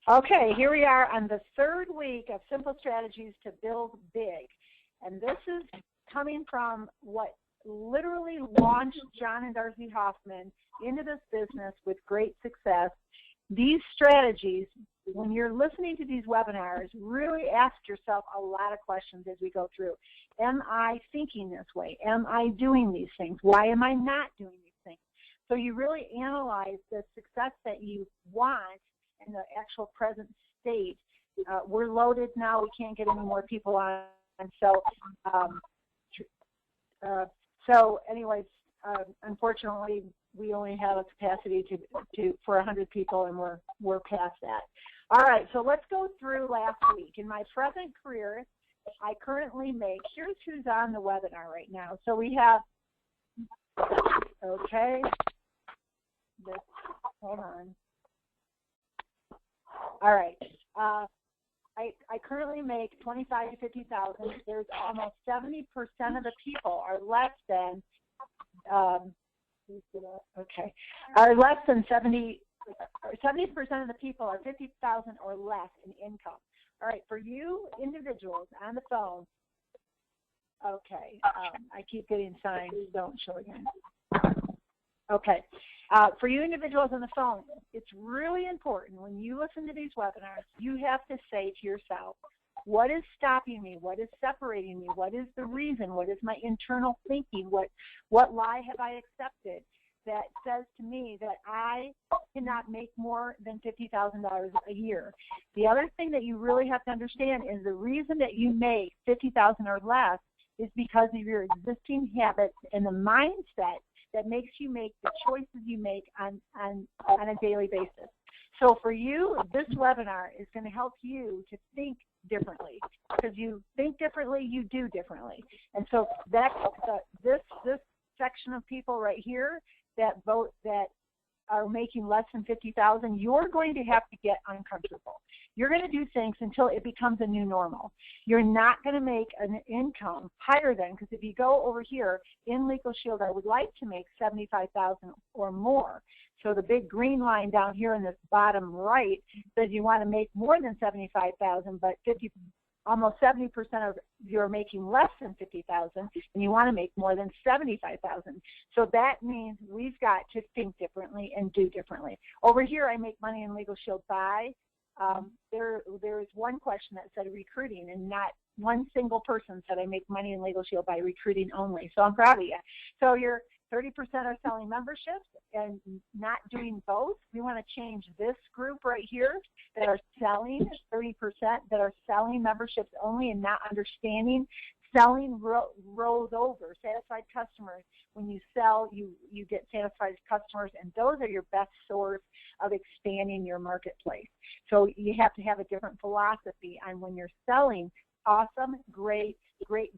Okay, here we are on the third week of Simple Strategies to Build Big. And this is coming from what literally launched John and Darcy Hoffman into this business with great success. These strategies, when you're listening to these webinars, really ask yourself a lot of questions as we go through. Am I thinking this way? Am I doing these things? Why am I not doing these things? So you really analyze the success that you want in the actual present state. We're loaded now. We can't get any more people on. And so anyways, unfortunately, we only have a capacity for 100 people, and we're past that. All right, so let's go through last week. In my present career, I currently make, here's who's on the webinar right now. So we have, okay, hold on. All right, I currently make $25,000 to $50,000. There's almost 70% of the people are less than, are less than 70% of the people are $50,000 or less in income. All right, for you individuals on the phone, okay, I keep getting signs, don't show again. Okay, for you individuals on the phone, it's really important when you listen to these webinars, you have to say to yourself, what is stopping me? What is separating me? What is the reason? What is my internal thinking? What lie have I accepted that says to me that I cannot make more than $50,000 a year? The other thing that you really have to understand is the reason that you make $50,000 or less is because of your existing habits and the mindset that makes you make the choices you make on a daily basis. So for you, this webinar is going to help you to think differently, because you think differently, you do differently. And so that's this section of people right here that vote that are making less than $50,000, you're going to have to get uncomfortable. You're going to do things until it becomes a new normal. You're not going to make an income higher than, because if you go over here in Legal Shield, I would like to make $75,000 or more. So the big green line down here in this bottom right says you want to make more than $75,000, but almost 70% of you are making less than $50,000, and you want to make more than $75,000. So that means we've got to think differently and do differently. Over here, I make money in Legal Shield by, there is one question that said recruiting, and not one single person said I make money in Legal Shield by recruiting only. So I'm proud of you. So you're 30% are selling memberships and not doing both. We want to change this group right here that are selling, 30% that are selling memberships only and not understanding. Selling rolls over. Satisfied customers, when you sell, you get satisfied customers, and those are your best source of expanding your marketplace. So you have to have a different philosophy on when you're selling. Awesome, great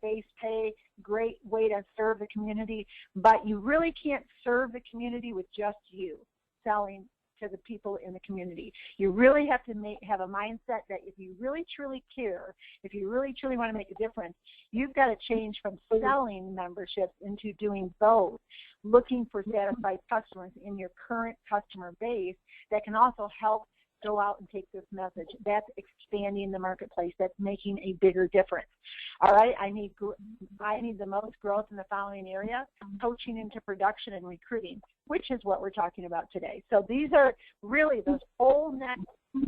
base pay, great way to serve the community, but you really can't serve the community with just you selling to the people in the community. You really have to have a mindset that if you really truly care, if you really truly want to make a difference, you've got to change from selling memberships into doing both, looking for satisfied customers in your current customer base that can also help go out and take this message. That's expanding the marketplace. That's making a bigger difference. All right, I need the most growth in the following area: coaching into production and recruiting, which is what we're talking about today. So these are really, those whole next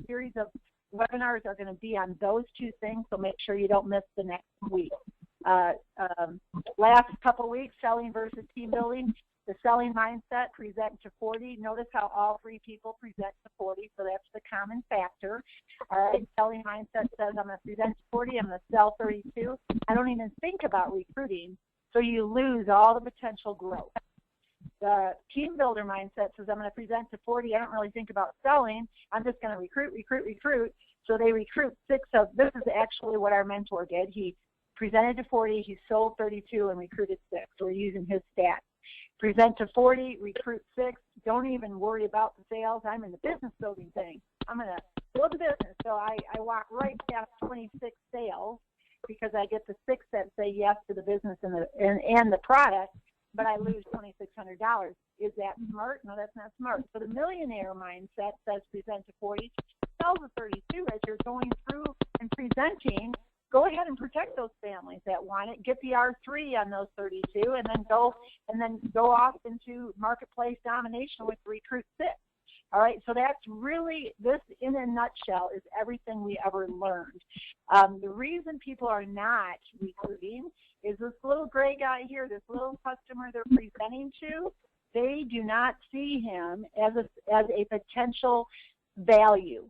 series of webinars are going to be on those two things, so make sure you don't miss the next week. Last couple weeks, selling versus team building. The selling mindset, present to 40. Notice how all three people present to 40, so that's the common factor. All right, selling mindset says I'm going to present to 40, I'm going to sell 32. I don't even think about recruiting, so you lose all the potential growth. The team builder mindset says I'm going to present to 40, I don't really think about selling, I'm just going to recruit. So they recruit 6 of, this is actually what our mentor did. He presented to 40, he sold 32 and recruited 6. So we're using his stats. Present to 40, recruit 6. Don't even worry about the sales. I'm in the business building thing. I'm going to build a business. So I walk right past 26 sales because I get the 6 that say yes to the business and the product, but I lose $2,600. Is that smart? No, that's not smart. So the millionaire mindset says present to 40. sell the 32 as you're going through and presenting. Go ahead and protect those families that want it. Get the R3 on those 32, and then go off into marketplace domination with Recruit 6. All right, so that's really, this in a nutshell is everything we ever learned. The reason people are not recruiting is this little gray guy here, this little customer they're presenting to, they do not see him as a potential value.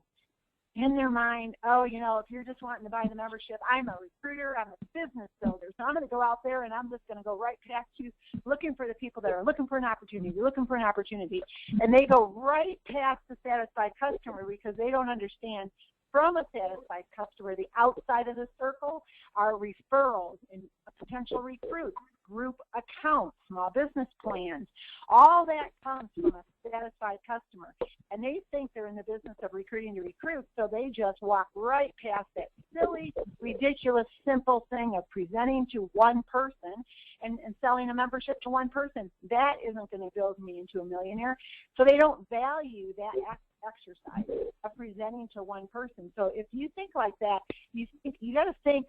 In their mind, oh, you know, if you're just wanting to buy the membership, I'm a recruiter, I'm a business builder, so I'm going to go out there and I'm just going to go right past you looking for the people that are looking for an opportunity, and they go right past the satisfied customer because they don't understand from a satisfied customer, the outside of the circle are referrals and potential recruits, group accounts, small business plans. All that comes from a satisfied customer. And they think they're in the business of recruiting to recruit, so they just walk right past that silly, ridiculous, simple thing of presenting to one person and selling a membership to one person. That isn't going to build me into a millionaire. So they don't value that exercise of presenting to one person. So if you think like that, you got to think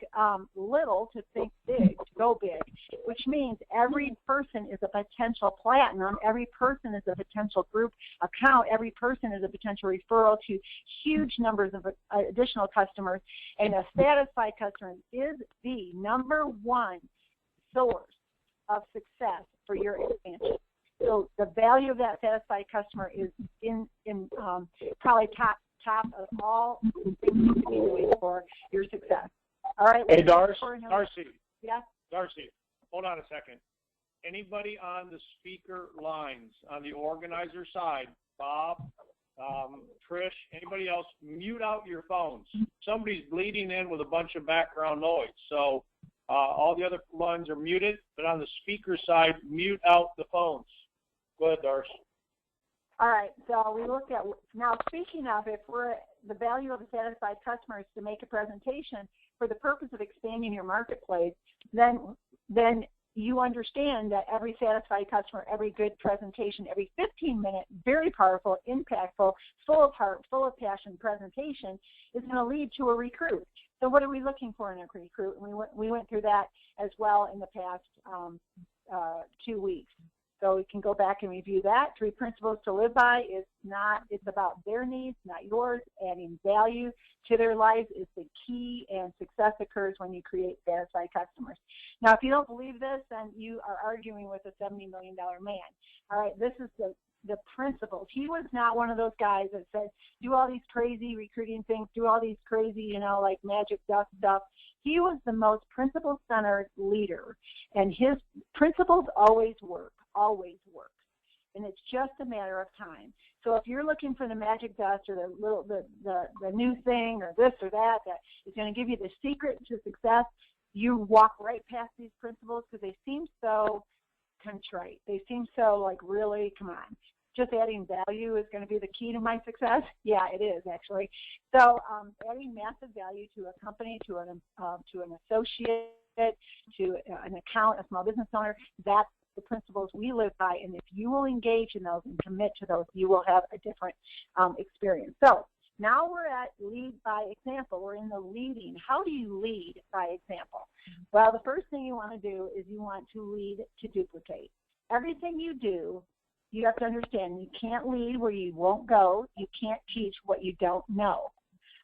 little to think big, to go big, which means every person is a potential platinum, every person is a potential group account, every person is a potential referral to huge numbers of additional customers, and a satisfied customer is the number one source of success for your expansion. So the value of that satisfied customer is in probably top of all things you can be doing for your success. All right. Hey, Darcy. Yes. Darcy, hold on a second. Anybody on the speaker lines on the organizer side, Bob, Trish, anybody else, mute out your phones. Somebody's bleeding in with a bunch of background noise. So all the other lines are muted, but on the speaker side, mute out the phones. Go ahead, Darcy. All right, so we looked at, now speaking of, if the value of a satisfied customer is to make a presentation for the purpose of expanding your marketplace, then you understand that every satisfied customer, every good presentation, every 15-minute, very powerful, impactful, full of heart, full of passion presentation is going to lead to a recruit. So what are we looking for in a recruit? And we went through that as well in the past 2 weeks. So we can go back and review that. 3 principles to live by is not, it's about their needs, not yours. Adding value to their lives is the key, and success occurs when you create satisfied customers. Now, if you don't believe this, then you are arguing with a $70 million man. All right, this is the principles. He was not one of those guys that said, do all these crazy recruiting things, do all these crazy, you know, like magic dust stuff. He was the most principle-centered leader, and his principles always work. Always works, and it's just a matter of time. So if you're looking for the magic dust or the new thing or this or that is going to give you the secret to success, you walk right past these principles because they seem so contrite. They seem so like, really, come on. Just adding value is going to be the key to my success? Yeah, it is actually. So adding massive value to a company, to an associate, to an account, a small business owner, that's the principles we live by, and if you will engage in those and commit to those, you will have a different experience. So now we're at lead by example. We're in the leading. How do you lead by example? Well, the first thing you want to do is you want to lead to duplicate. Everything you do, you have to understand, you can't lead where you won't go. You can't teach what you don't know.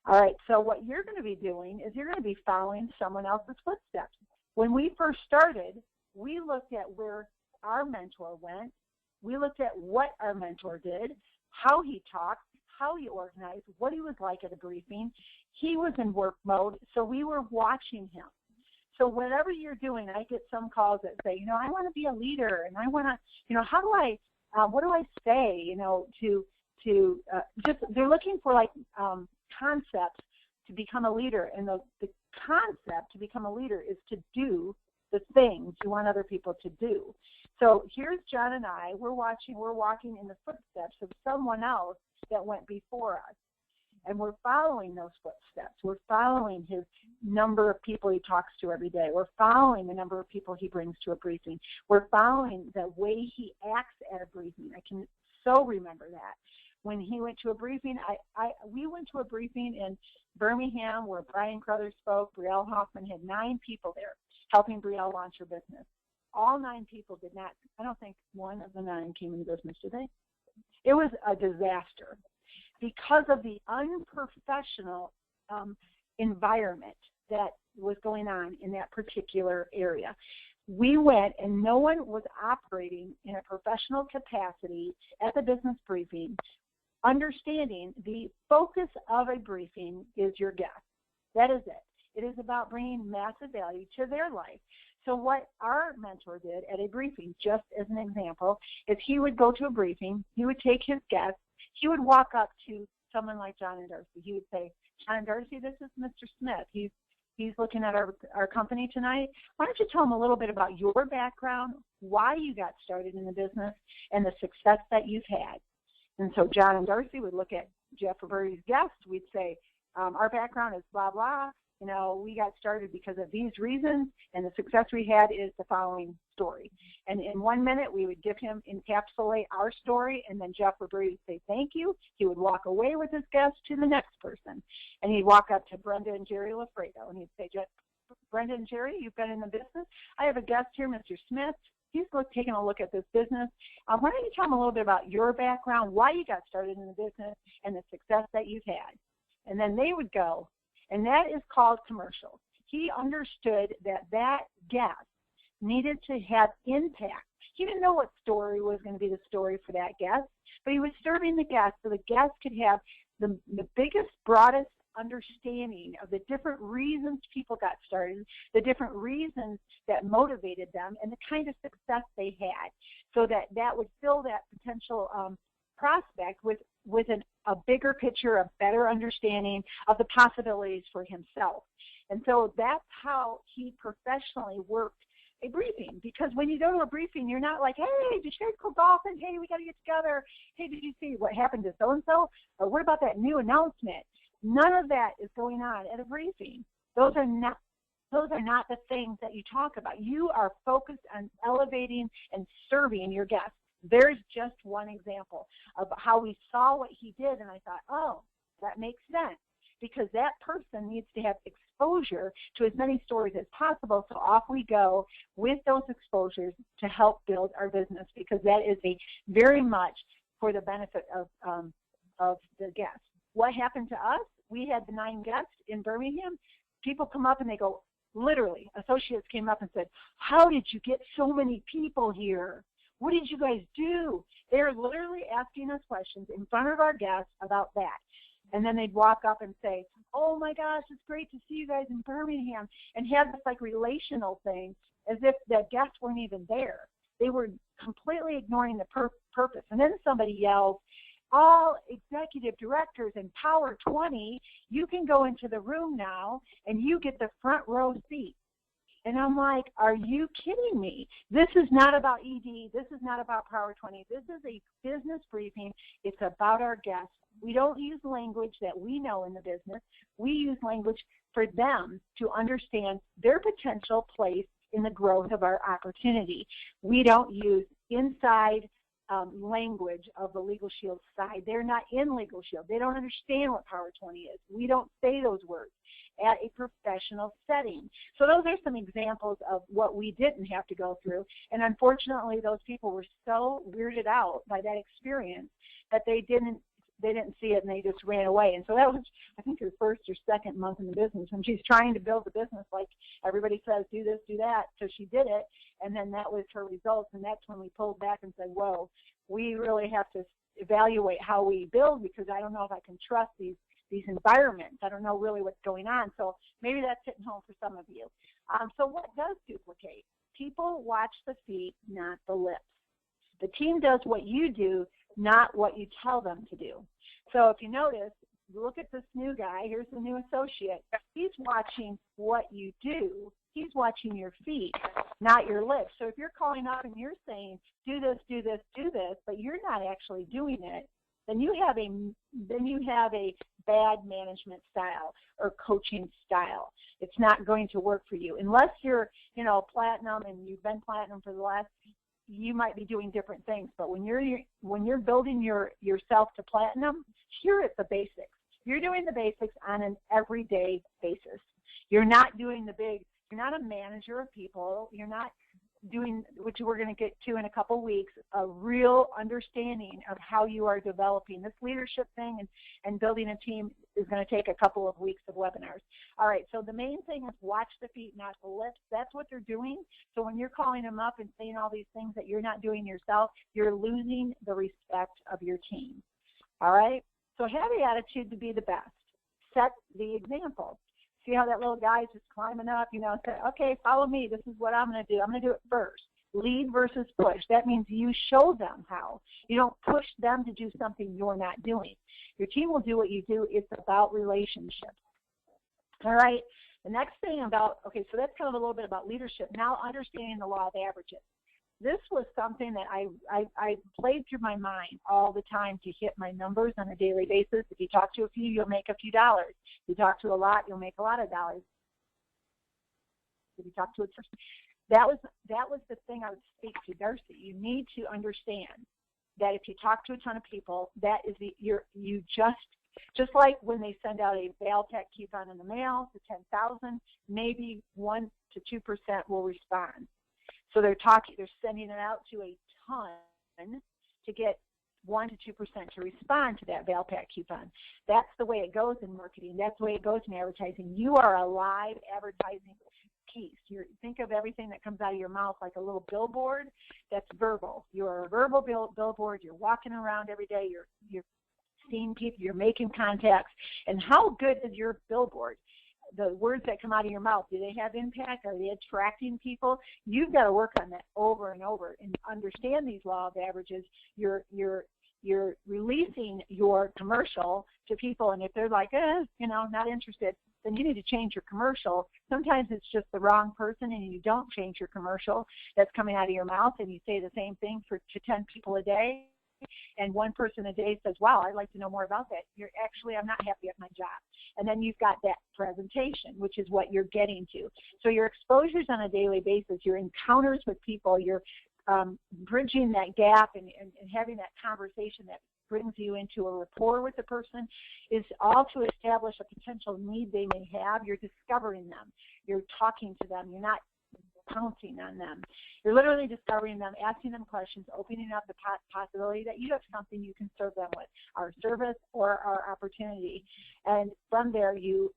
All right, so what you're going to be doing is you're going to be following someone else's footsteps. When we first started, we looked at where our mentor went. We looked at what our mentor did, how he talked, how he organized, what he was like at a briefing. He was in work mode, so we were watching him. So whatever you're doing, I get some calls that say, you know, I want to be a leader, and I want to, you know, how do I, what do I say, you know, just, they're looking for like concepts to become a leader, and the concept to become a leader is to do the things you want other people to do. So here's John and I. We're walking in the footsteps of someone else that went before us, and we're following those footsteps. We're following his number of people he talks to every day. We're following the number of people he brings to a briefing. We're following the way he acts at a briefing. I can so remember that. when he went to a briefing. We went to a briefing in Birmingham where Brian Crothers spoke. Brielle Hoffman had 9 people there helping Brielle launch her business. All 9 people did not, I don't think one of the 9 came into business, did they? It was a disaster because of the unprofessional environment that was going on in that particular area. We went and no one was operating in a professional capacity at the business briefing, understanding the focus of a briefing is your guest. That is it. It is about bringing massive value to their life. So what our mentor did at a briefing, just as an example, is he would go to a briefing, he would take his guests, he would walk up to someone like John and Darcy. He would say, John and Darcy, this is Mr. Smith. He's looking at our company tonight. Why don't you tell him a little bit about your background, why you got started in the business, and the success that you've had. And so John and Darcy would look at Jeff Roberti's guest. We'd say, our background is blah, blah. You know, we got started because of these reasons, and the success we had is the following story. And in 1 minute, we would give him, encapsulate our story, and then Jeff Roberti would say thank you. He would walk away with his guest to the next person. And he'd walk up to Brenda and Jerry Lafredo, and he'd say, Brenda and Jerry, you've been in the business. I have a guest here, Mr. Smith. He's taking a look at this business. Why don't you tell him a little bit about your background, why you got started in the business, and the success that you've had. And then they would go. And that is called commercial. He understood that guest needed to have impact. He didn't know what story was going to be the story for that guest, but he was serving the guest so the guest could have the biggest, broadest understanding of the different reasons people got started, the different reasons that motivated them, and the kind of success they had, so that would fill that potential prospect with a bigger picture, a better understanding of the possibilities for himself. And so that's how he professionally worked a briefing. Because when you go to a briefing, you're not like, hey, did you guys go golfing? Hey, we got to get together. Hey, did you see what happened to so-and-so? Or what about that new announcement? None of that is going on at a briefing. Those are not the things that you talk about. You are focused on elevating and serving your guests. There's just one example of how we saw what he did, and I thought, oh, that makes sense, because that person needs to have exposure to as many stories as possible, so off we go with those exposures to help build our business, because that is very much for the benefit of the guests. What happened to us? We had the 9 guests in Birmingham. People come up and they go, literally, associates came up and said, how did you get so many people here? What did you guys do? They're literally asking us questions in front of our guests about that. And then they'd walk up and say, oh my gosh, it's great to see you guys in Birmingham, and have this like relational thing as if the guests weren't even there. They were completely ignoring the purpose. And then somebody yells, all executive directors in Power 20, you can go into the room now and you get the front row seat. And I'm like, are you kidding me? This is not about ED. This is not about Power 20. This is a business briefing. It's about our guests. We don't use language that we know in the business. We use language for them to understand their potential place in the growth of our opportunity. We don't use inside language of the Legal Shield side. They're not in Legal Shield. They don't understand what Power 20 is. We don't say those words at a professional setting. So those are some examples of what we didn't have to go through. And unfortunately, those people were so weirded out by that experience that they didn't see it, and they just ran away. And so that was, I think, her first or second month in the business. And she's trying to build the business like everybody says, do this, do that. So she did it, and then that was her results. And that's when we pulled back and said, whoa, we really have to evaluate how we build, because I don't know if I can trust these environments. I don't know really what's going on. So maybe that's hitting home for some of you. So what does duplicate? People watch the feet, not the lips. The team does what you do, not what you tell them to do. So if you notice, look at this new guy. Here's the new associate. He's watching what you do. He's watching your feet, not your lips. So if you're calling up and you're saying, do this, do this, do this, but you're not actually doing it, then you have a bad management style or coaching style. It's not going to work for you unless you're, platinum and you've been platinum for the last you might be doing different things, but when you're building yourself to platinum, here at the basics. You're doing the basics on an everyday basis. You're not doing the big. You're not a manager of people. You're not doing, which we're going to get to in a couple weeks, a real understanding of how you are developing this leadership thing and building a team is going to take a couple of weeks of webinars. All right, so the main thing is watch the feet, not the lips. That's what they're doing. So when you're calling them up and saying all these things that you're not doing yourself, you're losing the respect of your team. All right, so have the attitude to be the best. Set the example. See how that little guy is just climbing up, you know, say, okay, follow me. This is what I'm going to do. I'm going to do it first. Lead versus push. That means you show them how. You don't push them to do something you're not doing. Your team will do what you do. It's about relationships. All right. The next thing about, okay, so that's kind of a little bit about leadership. Now understanding the law of averages. This was something that I played through my mind all the time to hit my numbers on a daily basis. If you talk to a few, you'll make a few dollars. If you talk to a lot, you'll make a lot of dollars. If you talk to a person, that was the thing I would speak to Darcy. You need to understand that if you talk to a ton of people, that is just like when they send out a Valtech coupon in the mail to 10,000, maybe 1 to 2% will respond. So they're sending it out to a ton to get 1 to 2% to respond to that Valpak coupon. That's the way it goes in marketing. That's the way it goes in advertising. You are a live advertising piece. Think of everything that comes out of your mouth like a little billboard. That's verbal. You're a verbal billboard. You're walking around every day. You're seeing people. You're making contacts. And how good is your billboard? The words that come out of your mouth, do they have impact? Are they attracting people? You've got to work on that over and over and understand these law of averages. You're releasing your commercial to people, and if they're like, not interested, then you need to change your commercial. Sometimes it's just the wrong person, and you don't change your commercial that's coming out of your mouth, and you say the same thing to 10 people a day. And one person a day says, wow, I'd like to know more about that. I'm not happy at my job. And then you've got that presentation, which is what you're getting to. So your exposures on a daily basis, your encounters with people, you're bridging that gap and having that conversation that brings you into a rapport with the person is all to establish a potential need they may have. You're discovering them. You're talking to them. You're not pouncing on them. You're literally discovering them, asking them questions, opening up the possibility that you have something you can serve them with, our service or our opportunity. And from there, you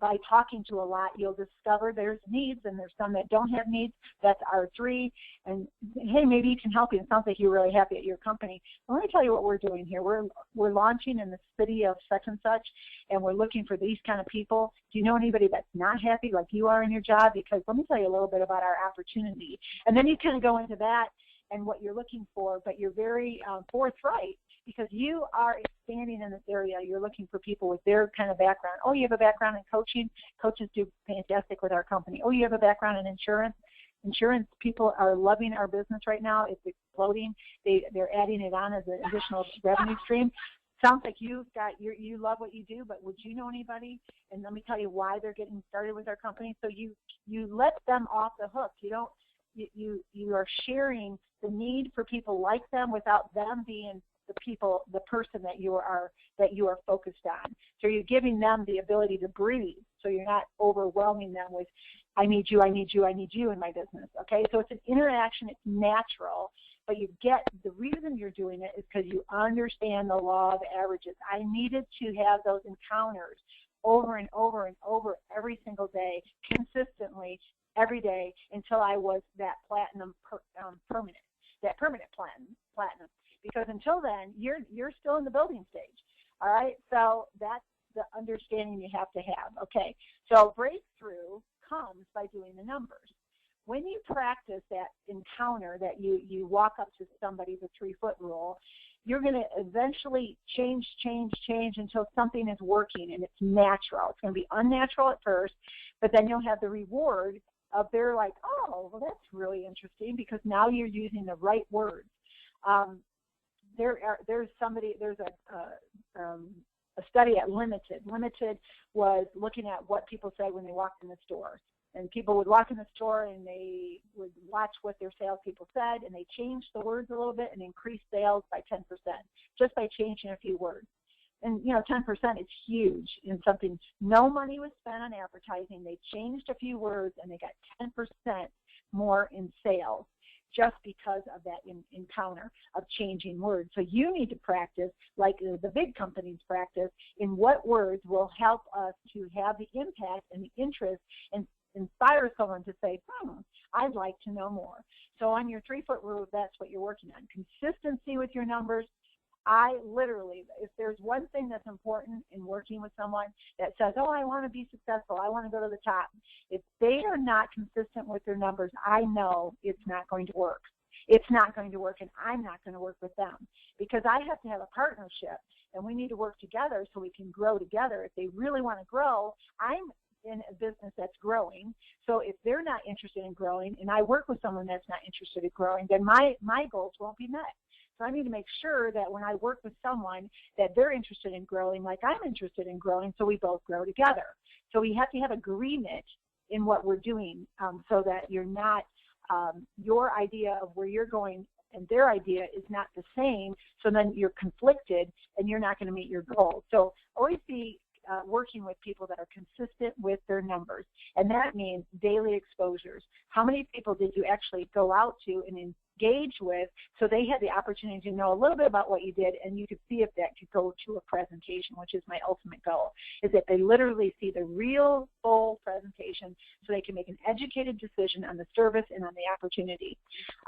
by talking to a lot, you'll discover there's needs, and there's some that don't have needs. That's R3. And hey, maybe you can help you. It sounds like you're really happy at your company. Well, let me tell you what we're doing here. We're launching in the city of such and such, and we're looking for these kind of people. Do you know anybody that's not happy like you are in your job? Because let me tell you a little bit about our opportunity. And then you kind of go into that and what you're looking for, but you're very forthright because you are expanding in this area. You're looking for people with their kind of background. Oh, you have a background in coaching. Coaches do fantastic with our company. Oh, you have a background in insurance. Insurance people are loving our business right now. It's exploding. They're adding it on as an additional revenue stream. Sounds like you love what you do, but would you know anybody? And let me tell you why they're getting started with our company. So you let them off the hook. You are sharing the need for people like them without them being the person that you are focused on. So you're giving them the ability to breathe. So you're not overwhelming them with, I need you, I need you, I need you in my business. Okay, so it's an interaction. It's natural. But the reason you're doing it is because you understand the law of averages. I needed to have those encounters over and over and over every single day, consistently, every day, until I was that platinum permanent, that permanent platinum. Because until then, you're still in the building stage. All right, so that's the understanding you have to have. Okay, so breakthrough comes by doing the numbers. When you practice that encounter that you walk up to somebody, the 3-foot rule, you're going to eventually change until something is working and it's natural. It's going to be unnatural at first, but then you'll have the reward of they're like, oh, well, that's really interesting because now you're using the right words. There's a study at Limited. Limited was looking at what people said when they walked in the store. And people would walk in the store and they would watch what their salespeople said, and they changed the words a little bit and increased sales by 10% just by changing a few words. And, 10% is huge in something. No money was spent on advertising. They changed a few words and they got 10% more in sales just because of that encounter of changing words. So you need to practice like the big companies practice in what words will help us to have the impact and the interest and inspire someone to say, I'd like to know more. So on your 3-foot rule, that's what you're working on. Consistency with your numbers. I literally, if there's one thing that's important in working with someone that says, I want to be successful, I want to go to the top, if they are not consistent with their numbers, I know it's not going to work. It's not going to work, and I'm not going to work with them because I have to have a partnership, and we need to work together so we can grow together. If they really want to grow, I'm in a business that's growing. So if they're not interested in growing, and I work with someone that's not interested in growing, then my goals won't be met. So I need to make sure that when I work with someone that they're interested in growing like I'm interested in growing, so we both grow together. So we have to have agreement in what we're doing so that you're not, your idea of where you're going and their idea is not the same, so then you're conflicted and you're not going to meet your goal. So always be working with people that are consistent with their numbers, and that means daily exposures. How many people did you actually go out to and engage with so they had the opportunity to know a little bit about what you did, and you could see if that could go to a presentation, which is my ultimate goal, is that they literally see the real full presentation so they can make an educated decision on the service and on the opportunity.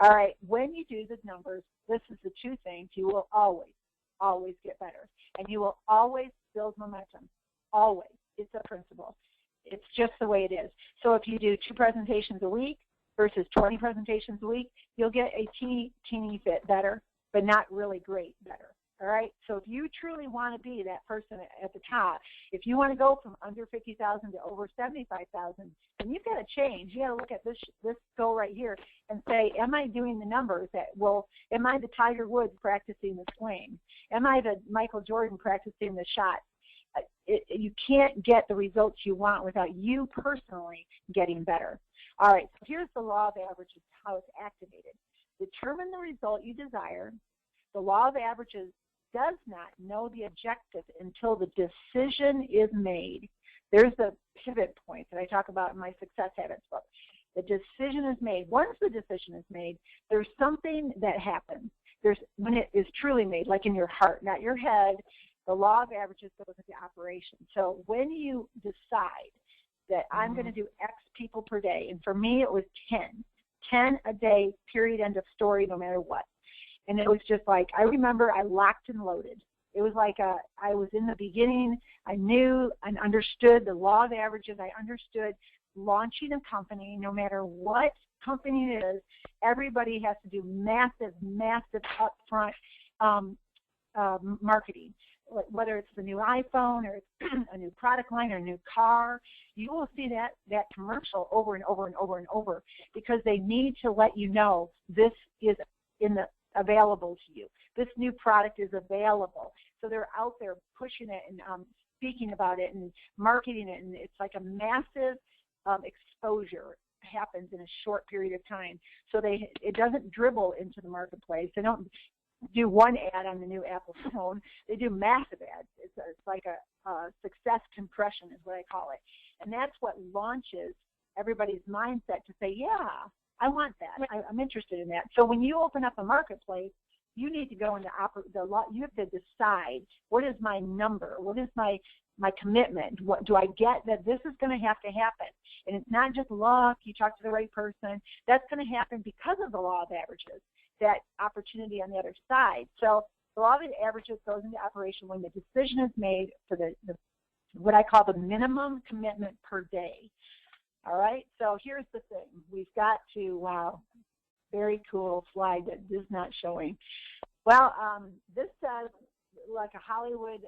All right, when you do the numbers, this is the 2 things. You will always get better, and you will always build momentum. Always. It's a principle. It's just the way it is. So if you do 2 presentations a week versus 20 presentations a week, you'll get a teeny bit better, but not really great better. All right? So if you truly want to be that person at the top, if you want to go from under 50,000 to over 75,000, then you've got to change. You got to look at this goal right here and say, am I doing the numbers am I the Tiger Woods practicing the swing? Am I the Michael Jordan practicing the shot? You can't get the results you want without you personally getting better. All right, so here's the law of averages, how it's activated. Determine the result you desire. The law of averages does not know the objective until the decision is made. There's the pivot point that I talk about in my Success Habits book. The decision is made. Once the decision is made, there's something that happens. When it is truly made, like in your heart, not your head, the law of averages goes into operation. So when you decide that I'm going to do X people per day, and for me it was 10 a day, period, end of story, no matter what. And it was just like, I remember I locked and loaded. It was like I was in the beginning. I knew and understood the law of averages. I understood launching a company, no matter what company it is, everybody has to do massive upfront marketing. Whether it's the new iPhone or it's a new product line or a new car, you will see that commercial over and over and over and over because they need to let you know this is available to you. This new product is available. So they're out there pushing it and speaking about it and marketing it, and it's like a massive exposure happens in a short period of time. So it doesn't dribble into the marketplace. They don't do one ad on the new Apple phone. They do massive ads. It's like a success compression is what I call it. And that's what launches everybody's mindset to say, yeah, I want that. I'm interested in that. So when you open up a marketplace, you need to go into you have to decide, what is my number? What is my commitment? What do I get that this is going to have to happen? And it's not just luck, you talk to the right person. That's going to happen because of the law of averages, that opportunity on the other side. So the law of averages goes into operation when the decision is made for the what I call the minimum commitment per day. All right, so here's the thing. We've got to, wow, very cool slide that is not showing. Well, this says, like a Hollywood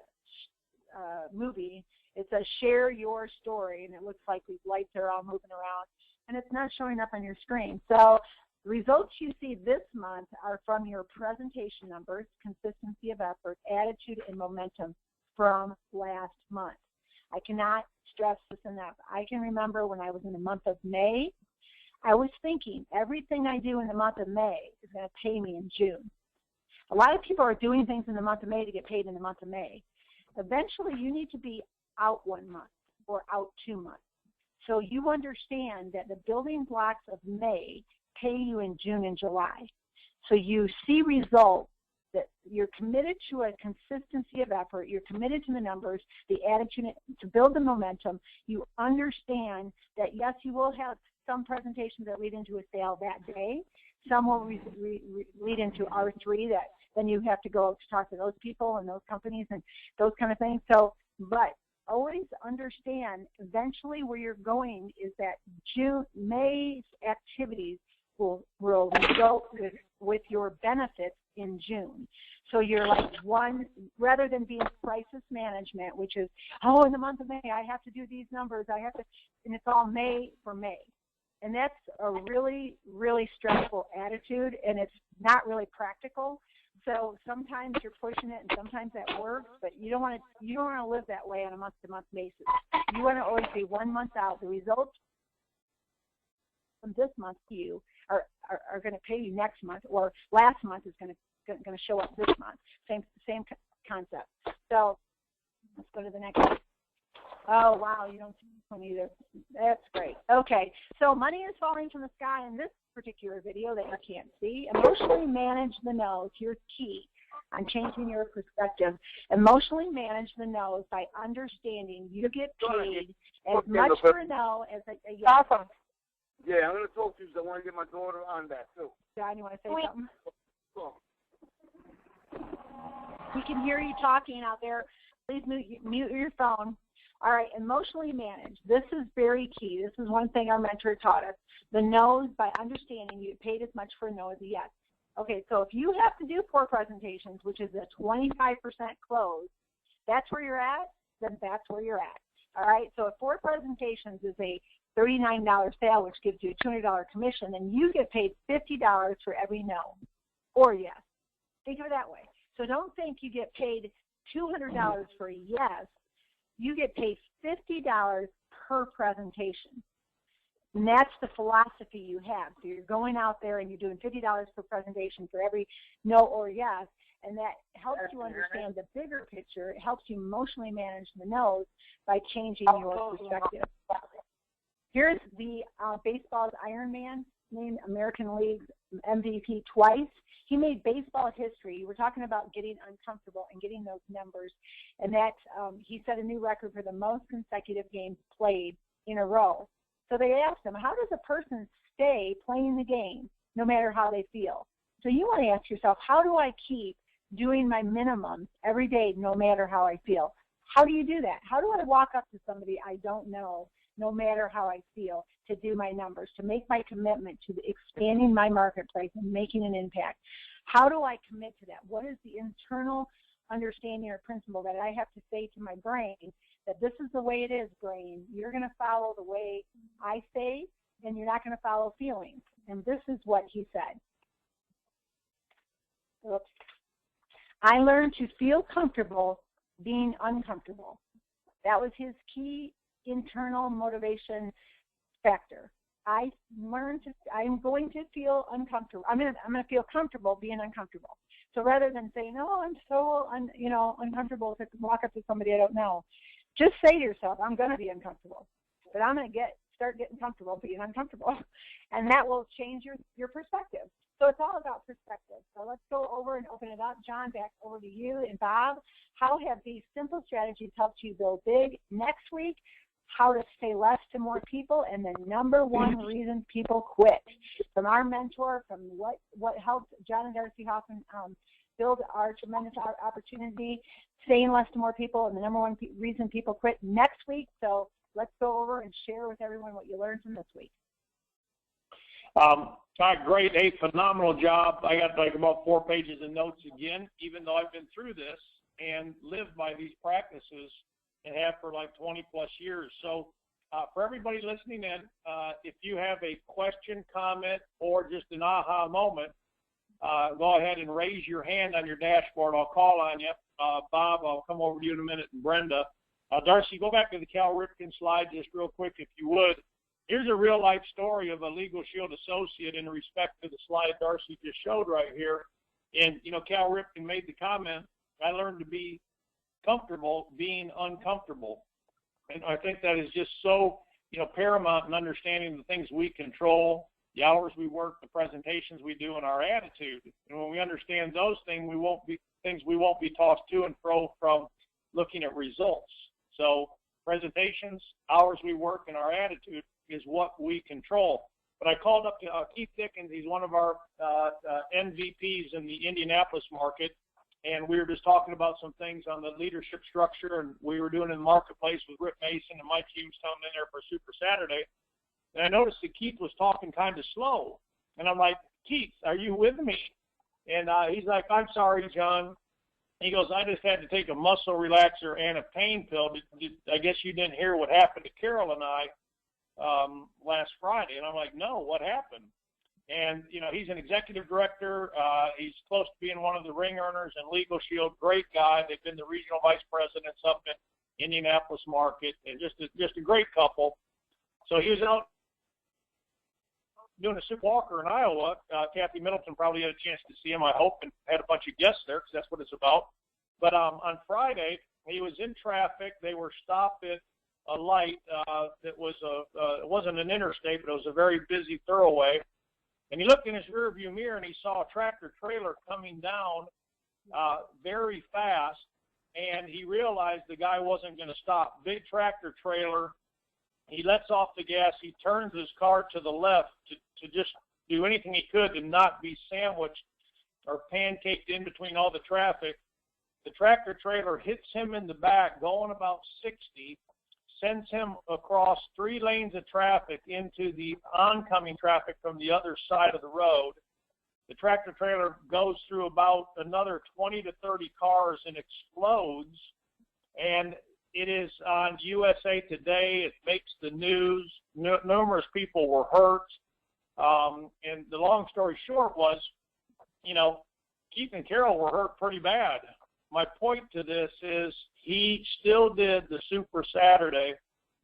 movie, it says share your story, and it looks like these lights are all moving around, and it's not showing up on your screen. So the results you see this month are from your presentation numbers, consistency of effort, attitude, and momentum from last month. I cannot stress this enough. I can remember when I was in the month of May, I was thinking everything I do in the month of May is going to pay me in June. A lot of people are doing things in the month of May to get paid in the month of May. Eventually, you need to be out 1 month or out 2 months. So you understand that the building blocks of May pay you in June and July. So you see results that you're committed to a consistency of effort. You're committed to the numbers, the attitude to build the momentum. You understand that, yes, you will have some presentations that lead into a sale that day. Some will lead into R3 that then you have to go to talk to those people and those companies and those kind of things. So, but always understand eventually where you're going is that May's activities will result with your benefits in June. So you're like rather than being crisis management, which is, oh, in the month of May, I have to do these numbers. And it's all May for May. And that's a really, really stressful attitude, and it's not really practical. So sometimes you're pushing it, and sometimes that works, but you don't want to live that way on a month-to-month basis. You want to always be 1 month out. The results from this month to you are going to pay you next month, or last month is going to show up this month. Same concept. So let's go to the next one. Oh, wow, you don't see this one either. That's great. Okay, so money is falling from the sky in this particular video that you can't see. Emotionally manage the no's. Here's key on changing your perspective. Emotionally manage the no's by understanding you get paid as much for a no as a yes. Awesome. Yeah, I'm going to talk to you because I want to get my daughter on that, too. John, you want to say something? We can hear you talking out there. Please mute your phone. All right, emotionally manage. This is very key. This is one thing our mentor taught us. The no's, by understanding you get paid as much for a no as a yes. Okay, so if you have to do 4 presentations, which is a 25% close, that's where you're at, then that's where you're at. All right, so if 4 presentations is a $39 sale, which gives you a $200 commission, then you get paid $50 for every no or yes. Think of it that way. So don't think you get paid $200 for a yes. You get paid $50 per presentation. And that's the philosophy you have. So you're going out there and you're doing $50 per presentation for every no or yes, and that helps you understand the bigger picture. It helps you emotionally manage the no's by changing your perspective. Here's the baseball's Iron Man, named American League MVP twice. He made baseball history. We're talking about getting uncomfortable and getting those numbers, and that he set a new record for the most consecutive games played in a row. So they asked him, how does a person stay playing the game no matter how they feel? So you want to ask yourself, how do I keep doing my minimums every day no matter how I feel? How do you do that? How do I walk up to somebody I don't know, no matter how I feel, to do my numbers, to make my commitment to expanding my marketplace and making an impact? How do I commit to that? What is the internal understanding or principle that I have to say to my brain that this is the way it is, brain. You're going to follow the way I say, and you're not going to follow feelings. And this is what he said. Oops. I learned to feel comfortable being uncomfortable. That was his key internal motivation factor. I'm going to feel uncomfortable. I'm going to feel comfortable being uncomfortable. So rather than saying, "Oh, I'm so uncomfortable to walk up to somebody I don't know," just say to yourself, "I'm going to be uncomfortable, but I'm going to start getting comfortable being uncomfortable," and that will change your perspective. So it's all about perspective. So let's go over and open it up. John, back over to you. And Bob, how have these simple strategies helped you build big? Next week, how to say less to more people, and the number one reason people quit. From our mentor, from what helped John and Darcy Hoffman build our tremendous opportunity, saying less to more people, and the number one reason people quit next week. So let's go over and share with everyone what you learned from this week. Great. Hey, phenomenal job. I got like about 4 pages of notes again, even though I've been through this and lived by these practices and have for like 20 plus years. So for everybody listening in, if you have a question, comment, or just an aha moment, go ahead and raise your hand on your dashboard. I'll call on you. Bob, I'll come over to you in a minute, and Brenda. Darcy, go back to the Cal Ripken slide just real quick, if you would. Here's a real-life story of a Legal Shield associate in respect to the slide Darcy just showed right here. And, Cal Ripken made the comment, I learned to be comfortable being uncomfortable. And I think that is just so, paramount in understanding the things we control, the hours we work, the presentations we do, and our attitude. And when we understand those things, we won't be tossed to and fro from looking at results. So presentations, hours we work, and our attitude is what we control. But I called up to Keith Dickens. He's one of our MVPs in the Indianapolis market, and we were just talking about some things on the leadership structure, and we were doing it in the marketplace with Rip Mason and Mike Hughes coming in there for Super Saturday. And I noticed that Keith was talking kind of slow. And I'm like, Keith, are you with me? And he's like, I'm sorry, John. He goes, I just had to take a muscle relaxer and a pain pill. I guess you didn't hear what happened to Carol and I last Friday. And I'm like, no, what happened? And, he's an executive director. He's close to being one of the ring earners in Legal Shield. Great guy. They've been the regional vice presidents up in Indianapolis market, and just a great couple. So he was out doing a Super Walker in Iowa. Kathy Middleton probably had a chance to see him, I hope, and had a bunch of guests there because that's what it's about. But on Friday, he was in traffic. They were stopped at a light that was it wasn't an interstate, but it was a very busy thoroughway. And he looked in his rearview mirror and he saw a tractor trailer coming down very fast, and he realized the guy wasn't going to stop. Big tractor trailer. He lets off the gas. He turns his car to the left to just do anything he could to not be sandwiched or pancaked in between all the traffic. The tractor trailer hits him in the back going about 60, sends him across 3 lanes of traffic into the oncoming traffic from the other side of the road. The tractor trailer goes through about another 20 to 30 cars and explodes. And it is on USA Today. It makes the news. Numerous people were hurt. And the long story short was, Keith and Carol were hurt pretty bad. My point to this is he still did the Super Saturday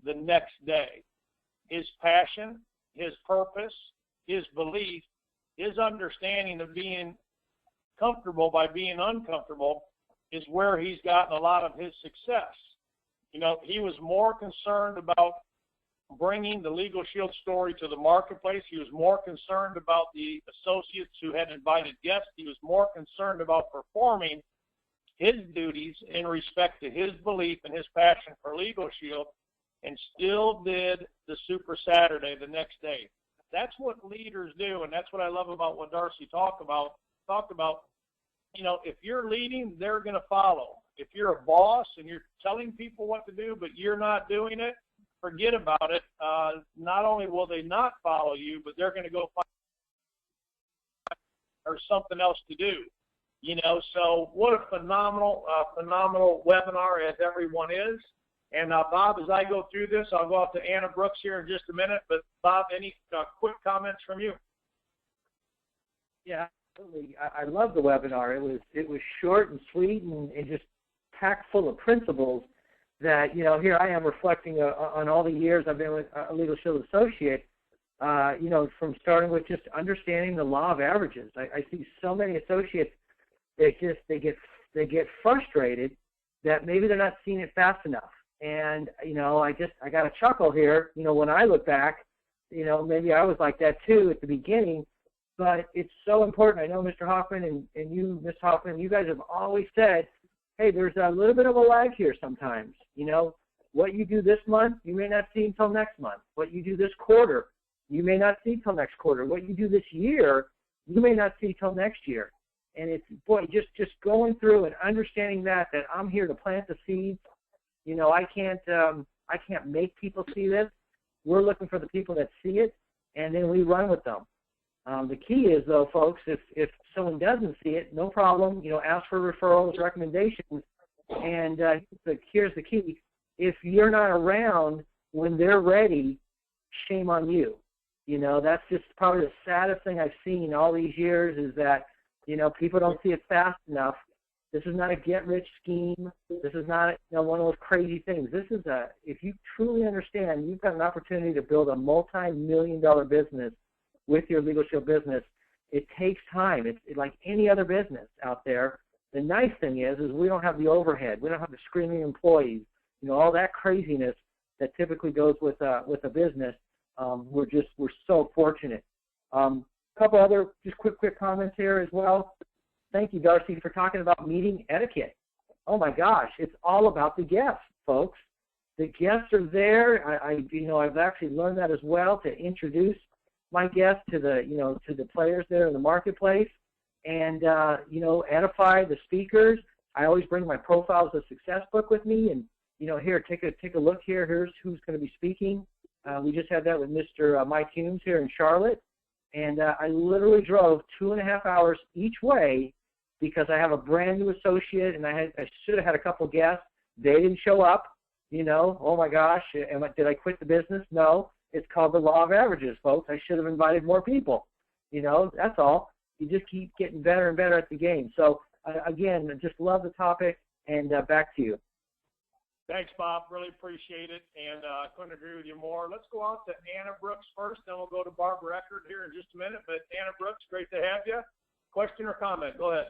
the next day. His passion, his purpose, his belief, his understanding of being comfortable by being uncomfortable is where he's gotten a lot of his success. He was more concerned about bringing the Legal Shield story to the marketplace. He was more concerned about the associates who had invited guests. He was more concerned about performing his duties in respect to his belief and his passion for Legal Shield, and still did the Super Saturday the next day. That's what leaders do, and that's what I love about what Darcy talked about. If you're leading, they're going to follow. If you're a boss and you're telling people what to do, but you're not doing it, forget about it. Not only will they not follow you, but they're going to go find or something else to do. So what a phenomenal webinar as everyone is. And Bob, as I go through this, I'll go out to Anna Brooks here in just a minute. But Bob, any quick comments from you? Yeah, absolutely. I love the webinar. It was short and sweet and just packed full of principles that, here I am reflecting on all the years I've been with a Legal Shield associate, from starting with just understanding the law of averages. I see so many associates that they get frustrated that maybe they're not seeing it fast enough. And, I got a chuckle here, when I look back, maybe I was like that too at the beginning, but it's so important. I know Mr. Hoffman and you, Ms. Hoffman, you guys have always said, hey, there's a little bit of a lag here sometimes. What you do this month, you may not see until next month. What you do this quarter, you may not see until next quarter. What you do this year, you may not see until next year. And it's, just going through and understanding that I'm here to plant the seeds. I can't make people see this. We're looking for the people that see it, and then we run with them. The key is, though, folks, if someone doesn't see it, no problem. Ask for referrals, recommendations, and here's the key. If you're not around when they're ready, shame on you. That's just probably the saddest thing I've seen all these years is that, people don't see it fast enough. This is not a get-rich scheme. This is not one of those crazy things. This is if you truly understand, you've got an opportunity to build a multi-million-dollar business with your Legal Shield business. It takes time. It's like any other business out there. The nice thing is we don't have the overhead. We don't have the screaming employees. All that craziness that typically goes with a business. We're so fortunate. A couple other just quick comments here as well. Thank you, Darcy, for talking about meeting etiquette. Oh my gosh, it's all about the guests, folks. The guests are there. I've actually learned that as well, to introduce my guests to the players there in the marketplace, and edify the speakers. I always bring my Profiles of Success book with me, and here, take a look here. Here's who's going to be speaking. We just had that with Mr. Mike Humes here in Charlotte, and I literally drove 2.5 hours each way because I have a brand new associate, and I should have had a couple guests. They didn't show up. Oh my gosh, did I quit the business? No. It's called the law of averages, folks. I should have invited more people. That's all. You just keep getting better and better at the game. So, again, just love the topic, and back to you. Thanks, Bob. Really appreciate it, and I couldn't agree with you more. Let's go out to Anna Brooks first, then we'll go to Barbara Eckert here in just a minute. But Anna Brooks, great to have you. Question or comment? Go ahead.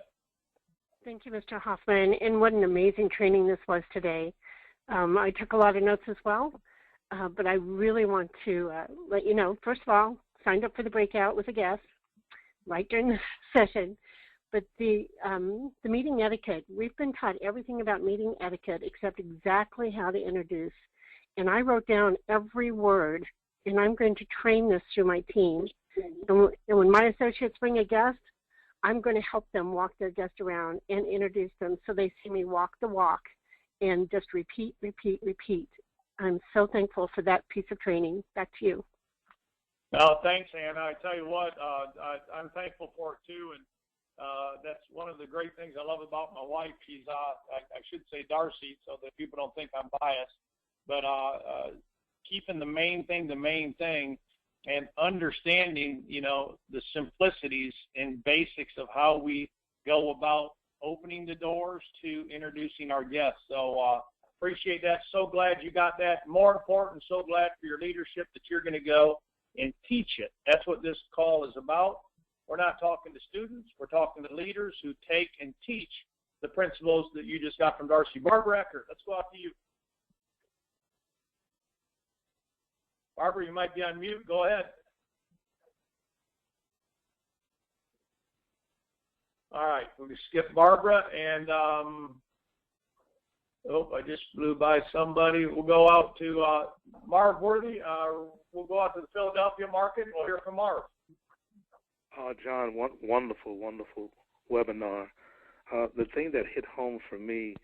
Thank you, Mr. Hoffman, and what an amazing training this was today. I took a lot of notes as well, but I really want to let you know, first of all, signed up for the breakout with a guest right during the session. But the meeting etiquette, we've been taught everything about meeting etiquette except exactly how to introduce. And I wrote down every word, and I'm going to train this through my team. And when my associates bring a guest, I'm going to help them walk their guest around and introduce them so they see me walk the walk and just repeat, repeat, repeat. I'm so thankful for that piece of training. Back to you. Oh, thanks, Anna. I tell you what, I'm thankful for it too, and that's one of the great things I love about my wife. She's, I should say Darcy, so that people don't think I'm biased, but keeping the main thing, and understanding, the simplicities and basics of how we go about opening the doors to introducing our guests. So appreciate that. So glad you got that. More important, so glad for your leadership that you're going to go and teach it. That's what this call is about. We're not talking to students. We're talking to leaders who take and teach the principles that you just got from Darcy. Barbara Eckert, let's go out to you. Barbara, you might be on mute. Go ahead. All right, we'll skip Barbara, and I just blew by somebody. We'll go out to Marv Worthy. We'll go out to the Philadelphia market. We'll hear from Marv. John, wonderful webinar. The thing that hit home for me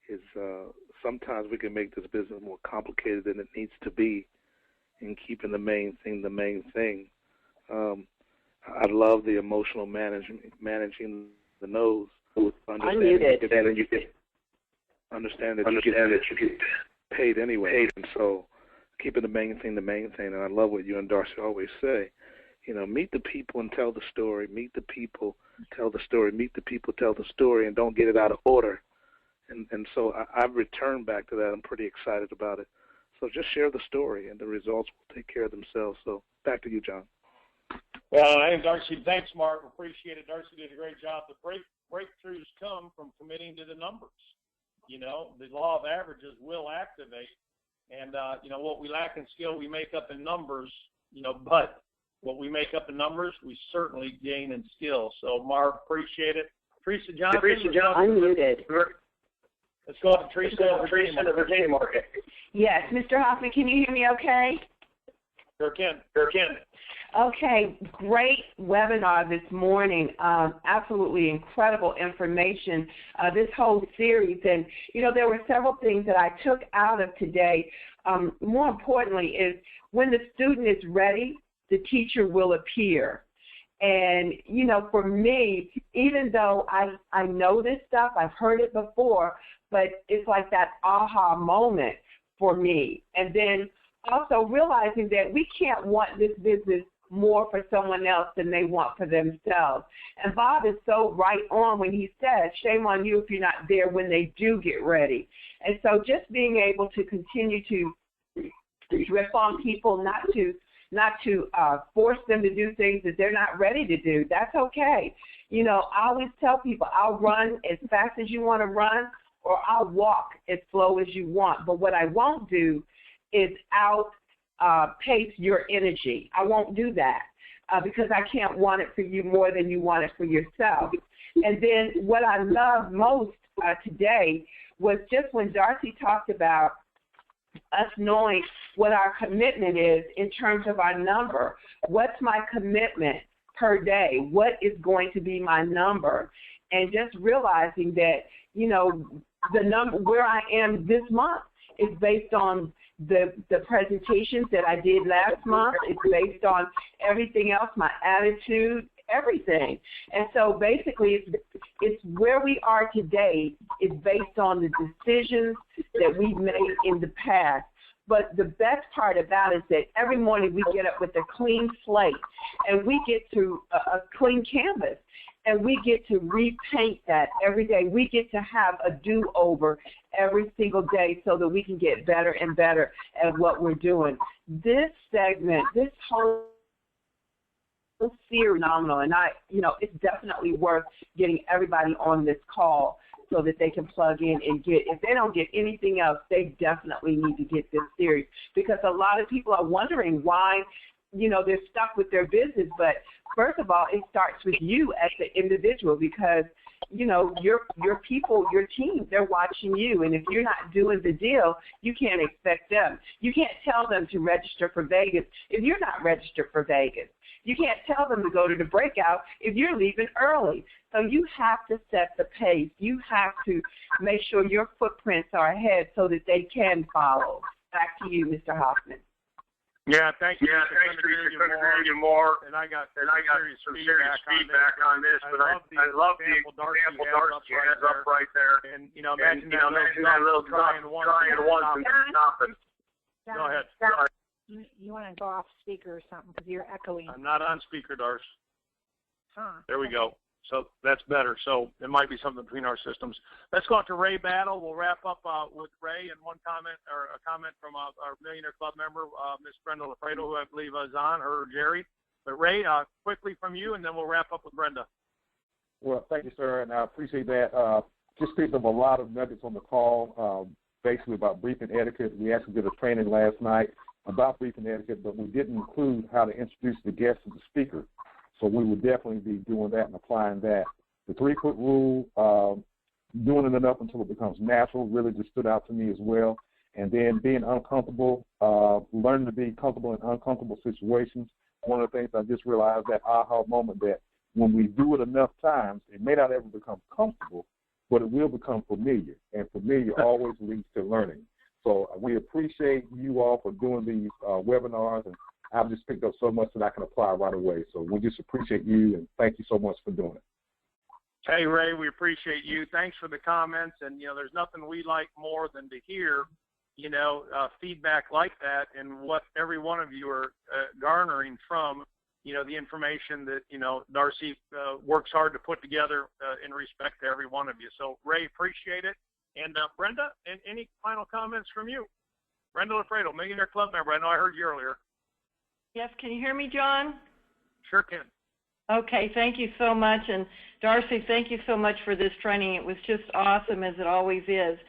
is sometimes we can make this business more complicated than it needs to be in keeping the main thing. I love the emotional managing the nose. Understand that you get paid anyway. And so keeping the main thing. And I love what you and Darcy always say. Meet the people and tell the story. Meet the people, tell the story. Meet the people, tell the story, and don't get it out of order. And so I've returned back to that. I'm pretty excited about it. So just share the story, and the results will take care of themselves. So back to you, John. Well, hey, Darcy, thanks, Mark. Appreciate it. Darcy did a great job. The breakthroughs come from committing to the numbers. The law of averages will activate. And, what we lack in skill, we make up in numbers, but what we make up in numbers, we certainly gain in skill. So, Mark, appreciate it. Teresa Johnson. I'm muted. Let's go to Teresa in the Virginia market. Yes, Mr. Hoffman, can you hear me okay? Sure can. Okay, great webinar this morning. Absolutely incredible information, this whole series. And, there were several things that I took out of today. More importantly is when the student is ready, the teacher will appear. And, for me, even though I know this stuff, I've heard it before, but it's like that aha moment for me. And then also realizing that we can't want this business more for someone else than they want for themselves. And Bob is so right on when he says, shame on you if you're not there when they do get ready. And so just being able to continue to rip on people, not to force them to do things that they're not ready to do, that's okay. You know, I always tell people, I'll run as fast as you want to run, or I'll walk as slow as you want. But what I won't do is outpace your energy. I won't do that because I can't want it for you more than you want it for yourself. And then what I love most today was just when Darcy talked about us knowing what our commitment is in terms of our number. What's my commitment per day? What is going to be my number? And just realizing that, you know, the number where I am this month is based on the presentations that I did last month. It's based on everything else, my attitude, everything. And so basically it's where we are today is based on the decisions that we've made in the past. But the best part about it is that every morning we get up with a clean slate and we get to a clean canvas. And we get to repaint that every day. We get to have a do-over every single day so that we can get better and better at what we're doing. This segment, this whole series, phenomenal, and it's definitely worth getting everybody on this call so that they can plug in and get. If they don't get anything else, they definitely need to get this series because a lot of people are wondering why, they're stuck with their business. But first of all, it starts with you as the individual because, your people, your team, they're watching you. And if you're not doing the deal, you can't expect them. You can't tell them to register for Vegas if you're not registered for Vegas. You can't tell them to go to the breakout if you're leaving early. So you have to set the pace. You have to make sure your footprints are ahead so that they can follow. Back to you, Mr. Hoffman. Yeah, thank you. Yeah, thanks for hearing you more. And I got some serious feedback on this, but I love the example Darcy has up right there. And imagine that little trying once and stopping. Go ahead. You want to go off speaker or something because you're echoing. I'm not on speaker, Darcy. Huh. There we go. So that's better. So it might be something between our systems. Let's go out to Ray Battle. We'll wrap up with Ray and one comment or a comment from our Millionaire Club member, Miss Brenda Lafredo, who I believe is on, or Jerry. But Ray, quickly from you, and then we'll wrap up with Brenda. Well, thank you, sir, and I appreciate that. Just picked up a lot of nuggets on the call, basically about briefing etiquette. We actually did a training last night about briefing etiquette, but we didn't include how to introduce the guest to the speaker. So we will definitely be doing that and applying that. The 3-foot rule, doing it enough until it becomes natural, really just stood out to me as well. And then being uncomfortable, learning to be comfortable in uncomfortable situations. One of the things I just realized, that aha moment, that when we do it enough times, it may not ever become comfortable, but it will become familiar. And familiar always leads to learning. So we appreciate you all for doing these webinars, and I've just picked up so much that I can apply right away. So we just appreciate you, and thank you so much for doing it. Hey, Ray, we appreciate you. Thanks for the comments. And, there's nothing we like more than to hear, feedback like that and what every one of you are garnering from, the information that, Darcy works hard to put together in respect to every one of you. So, Ray, appreciate it. And Brenda, any final comments from you? Brenda Lafredo, Millionaire Club member. I know I heard you earlier. Yes, can you hear me, John? Sure can. Okay, thank you so much. And Darcy, thank you so much for this training. It was just awesome, as it always is.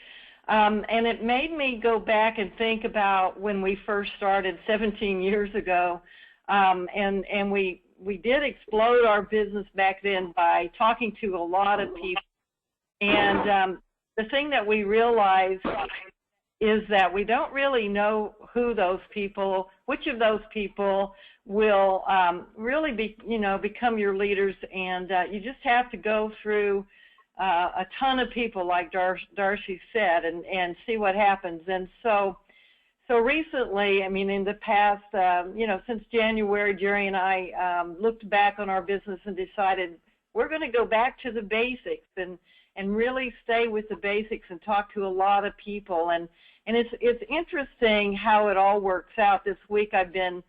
And it made me go back and think about when we first started 17 years ago. And we did explode our business back then by talking to a lot of people. And the thing that we realized is that we don't really know who those people, which of those people will really be, become your leaders. And you just have to go through a ton of people, like Darcy said, and see what happens. And so recently, in the past, since January, Jerry and I looked back on our business and decided we're going to go back to the basics and really stay with the basics and talk to a lot of people. And it's interesting how it all works out. This week I've been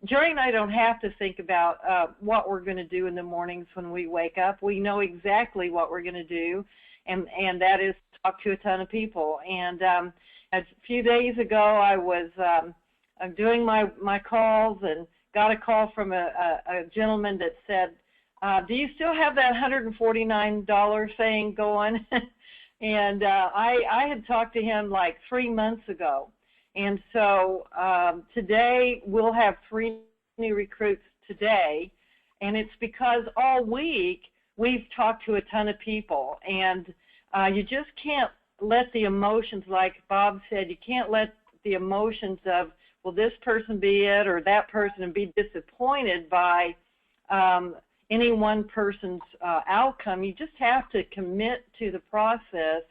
Jerry and I don't have to think about what we're going to do in the mornings when we wake up. We know exactly what we're going to do, and that is talk to a ton of people. And a few days ago, I was doing my calls and got a call from a gentleman that said, do you still have that $149 thing going? And I had talked to him like 3 months ago. And so today we'll have 3 new recruits today, and it's because all week we've talked to a ton of people, and you just can't let the emotions, like Bob said, you can't let the emotions of, will this person be it or that person, and be disappointed by any one person's outcome. You just have to commit to the process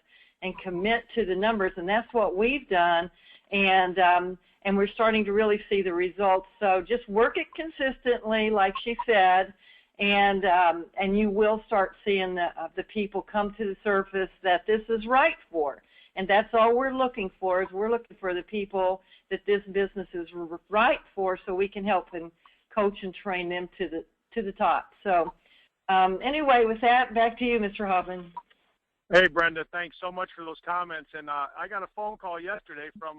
and commit to the numbers, and that's what we've done. And we're starting to really see the results. So just work it consistently, like she said, and you will start seeing the people come to the surface that this is right for. And that's all we're looking for, is we're looking for the people that this business is right for, so we can help and coach and train them to the top. So anyway, with that, back to you, Mr. Hoffman. Hey, Brenda, thanks so much for those comments. And I got a phone call yesterday from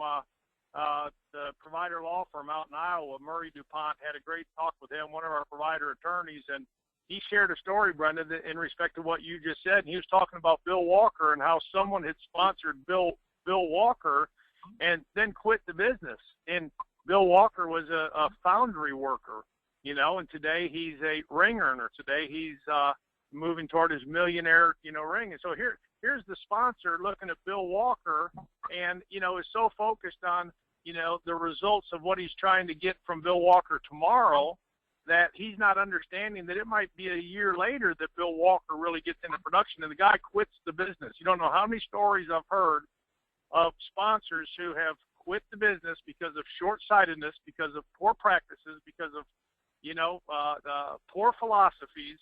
the provider law firm out in Iowa. Murray DuPont had a great talk with him, one of our provider attorneys, and he shared a story, Brenda, in respect to what you just said. And he was talking about Bill Walker and how someone had sponsored Bill Walker and then quit the business. And Bill Walker was a foundry worker, you know, and today he's a ring earner. Today he's moving toward his millionaire, you know, ring. And so here's the sponsor looking at Bill Walker and, you know, is so focused on, you know, the results of what he's trying to get from Bill Walker tomorrow that he's not understanding that it might be a year later that Bill Walker really gets into production and the guy quits the business. You don't know how many stories I've heard of sponsors who have quit the business because of short-sightedness, because of poor practices, because of, you know, poor philosophies,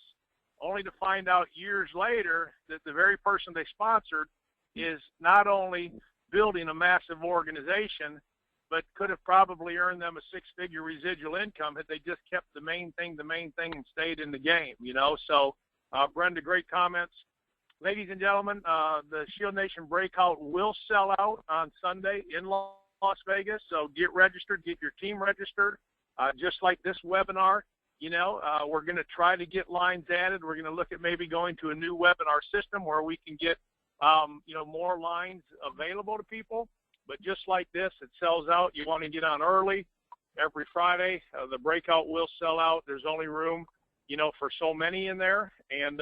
only to find out years later that the very person they sponsored is not only building a massive organization, but could have probably earned them a 6-figure residual income had they just kept the main thing, and stayed in the game, you know. So, Brenda, great comments. Ladies and gentlemen, the ShieldNation Breakout will sell out on Sunday in Las Vegas, so get registered, get your team registered, just like this webinar. You know, we're going to try to get lines added. We're going to look at maybe going to a new webinar system where we can get, you know, more lines available to people. But just like this, it sells out. You want to get on early. Every Friday, the breakout will sell out. There's only room, you know, for so many in there. And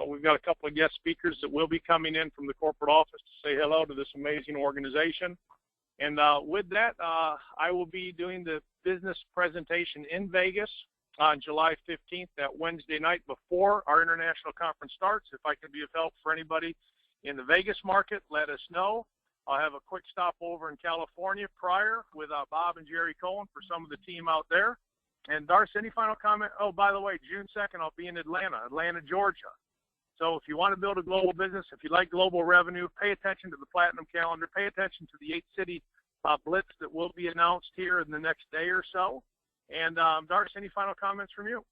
we've got a couple of guest speakers that will be coming in from the corporate office to say hello to this amazing organization. And with that, I will be doing the business presentation in Vegas on July 15th, that Wednesday night before our international conference starts. If I can be of help for anybody in the Vegas market, let us know. I'll have a quick stop over in California prior with Bob and Jerry Cohen for some of the team out there. And Darcy, any final comment? Oh, by the way, June 2nd, I'll be in Atlanta, Georgia. So if you want to build a global business, if you like global revenue, pay attention to the Platinum Calendar, pay attention to the 8-city blitz that will be announced here in the next day or so. And Darcy, any final comments from you?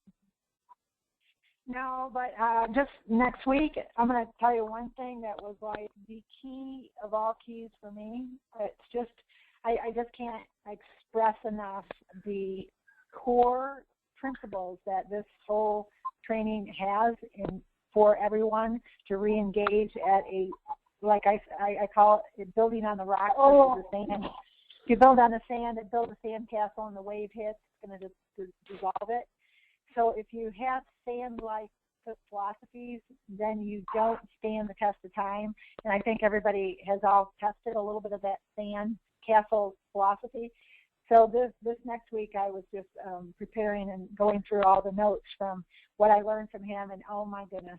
No, but just next week, I'm going to tell you one thing that was like the key of all keys for me. It's just, I just can't express enough the core principles that this whole training has for everyone to re-engage at a, like I call it, building on the rock versus the sand. If you build on the sand and build a sand castle and the wave hits, it's going to dissolve it. So if you have sand-like philosophies, then you don't stand the test of time. And I think everybody has all tested a little bit of that sand castle philosophy. So this next week I was just preparing and going through all the notes from what I learned from him, and oh my goodness,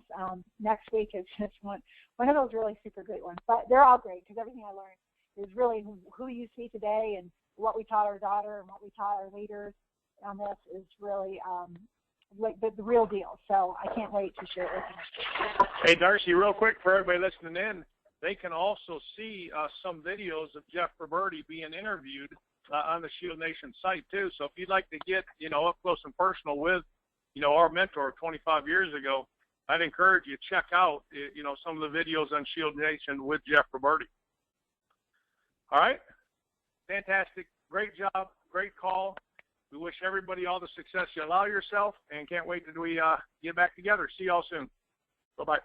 next week is just one of those really super great ones. But they're all great because everything I learned is really who you see today and what we taught our daughter and what we taught our leaders on this is really like the real deal. So I can't wait to share it with you. Hey, Darcy, real quick for everybody listening in, they can also see some videos of Jeff Roberti being interviewed on the ShieldNation site too. So if you'd like to get, up close and personal with, our mentor 25 years ago, I'd encourage you to check out, some of the videos on ShieldNation with Jeff Roberti. All right. Fantastic. Great job. Great call. We wish everybody all the success you allow yourself, and can't wait till we get back together. See y'all soon. Bye-bye.